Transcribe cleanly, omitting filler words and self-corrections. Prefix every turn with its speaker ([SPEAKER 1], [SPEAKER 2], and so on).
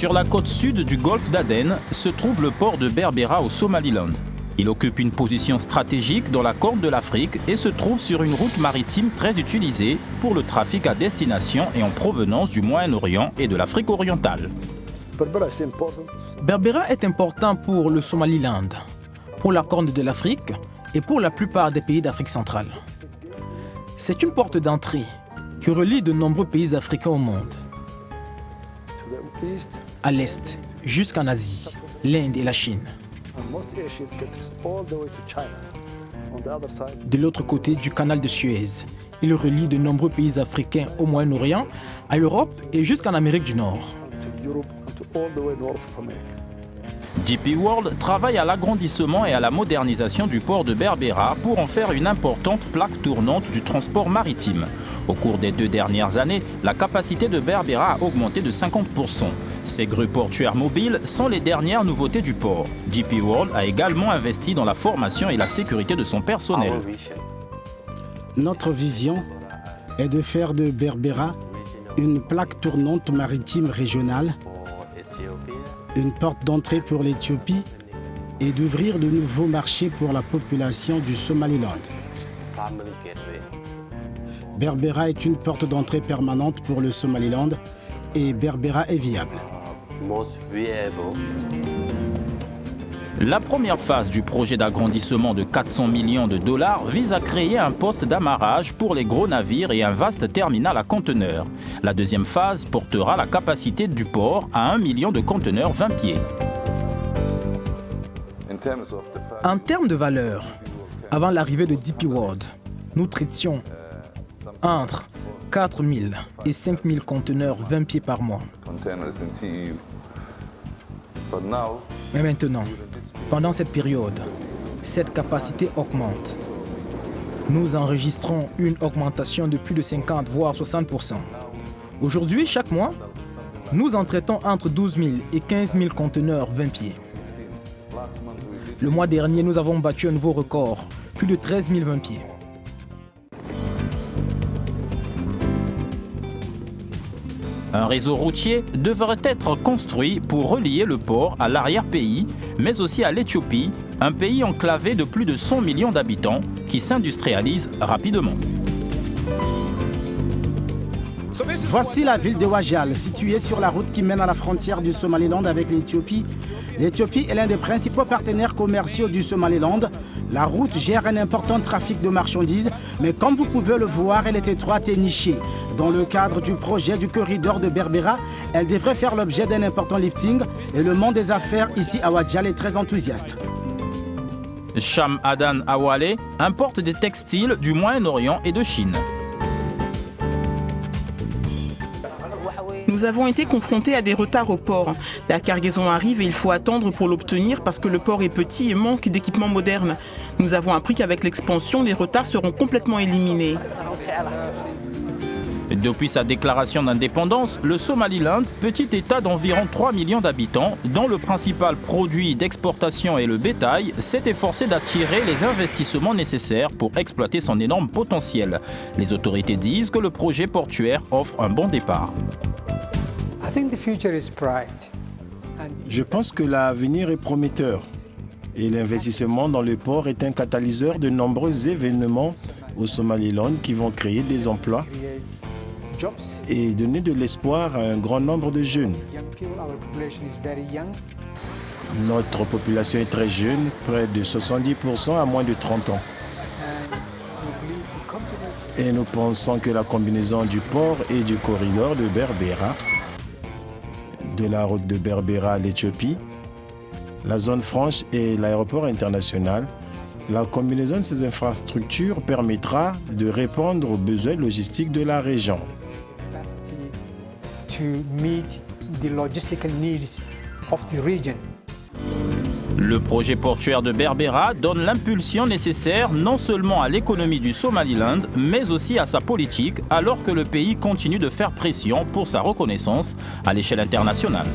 [SPEAKER 1] Sur la côte sud du golfe d'Aden se trouve le port de Berbera au Somaliland. Il occupe une position stratégique dans la Corne de l'Afrique et se trouve sur une route maritime très utilisée pour le trafic à destination et en provenance du Moyen-Orient et de l'Afrique orientale.
[SPEAKER 2] Berbera est important pour le Somaliland, pour la Corne de l'Afrique et pour la plupart des pays d'Afrique centrale. C'est une porte d'entrée qui relie de nombreux pays africains au monde. À l'est, jusqu'en Asie, l'Inde et la Chine. De l'autre côté du canal de Suez, il relie de nombreux pays africains au Moyen-Orient, à l'Europe et jusqu'en Amérique du Nord.
[SPEAKER 1] DP World travaille à l'agrandissement et à la modernisation du port de Berbera pour en faire une importante plaque tournante du transport maritime. Au cours des 2 dernières années, la capacité de Berbera a augmenté de 50%. Ces grues portuaires mobiles sont les dernières nouveautés du port. DP World a également investi dans la formation et la sécurité de son personnel.
[SPEAKER 3] Notre vision est de faire de Berbera une plaque tournante maritime régionale, une porte d'entrée pour l'Éthiopie et d'ouvrir de nouveaux marchés pour la population du Somaliland. Berbera est une porte d'entrée permanente pour le Somaliland et Berbera est viable.
[SPEAKER 1] La première phase du projet d'agrandissement de 400 millions de dollars vise à créer un poste d'amarrage pour les gros navires et un vaste terminal à conteneurs. La deuxième phase portera la capacité du port à 1 million de conteneurs 20 pieds.
[SPEAKER 2] En termes de valeur, avant l'arrivée de DP World, nous traitions entre 4 000 et 5 000 conteneurs 20 pieds par mois. Mais maintenant, pendant cette période, cette capacité augmente. Nous enregistrons une augmentation de plus de 50 voire 60%. Aujourd'hui, chaque mois, nous en traitons entre 12 000 et 15 000 conteneurs 20 pieds. Le mois dernier, nous avons battu un nouveau record, plus de 13 000 20 pieds.
[SPEAKER 1] Un réseau routier devrait être construit pour relier le port à l'arrière-pays, mais aussi à l'Éthiopie, un pays enclavé de plus de 100 millions d'habitants qui s'industrialise rapidement.
[SPEAKER 3] Voici la ville de Wajal, située sur la route qui mène à la frontière du Somaliland avec l'Éthiopie. L'Éthiopie est l'un des principaux partenaires commerciaux du Somaliland. La route gère un important trafic de marchandises, mais comme vous pouvez le voir, elle est étroite et nichée. Dans le cadre du projet du corridor de Berbera, elle devrait faire l'objet d'un important lifting et le monde des affaires ici à Wajal est très enthousiaste.
[SPEAKER 1] Cham Adan Awale importe des textiles du Moyen-Orient et de Chine.
[SPEAKER 4] Nous avons été confrontés à des retards au port. La cargaison arrive et il faut attendre pour l'obtenir parce que le port est petit et manque d'équipements modernes. Nous avons appris qu'avec l'expansion, les retards seront complètement éliminés.
[SPEAKER 1] Depuis sa déclaration d'indépendance, le Somaliland, petit État d'environ 3 millions d'habitants, dont le principal produit d'exportation est le bétail, s'est efforcé d'attirer les investissements nécessaires pour exploiter son énorme potentiel. Les autorités disent que le projet portuaire offre un bon départ.
[SPEAKER 5] Je pense que l'avenir est prometteur et l'investissement dans le port est un catalyseur de nombreux événements au Somaliland qui vont créer des emplois et donner de l'espoir à un grand nombre de jeunes. Notre population est très jeune, près de 70% à moins de 30 ans. Et nous pensons que la combinaison du port et du corridor de Berbera, de la route de Berbera à l'Éthiopie, la zone franche et l'aéroport international, la combinaison de ces infrastructures permettra de répondre aux besoins logistiques de la région.
[SPEAKER 1] Le projet portuaire de Berbera donne l'impulsion nécessaire non seulement à l'économie du Somaliland, mais aussi à sa politique, alors que le pays continue de faire pression pour sa reconnaissance à l'échelle internationale.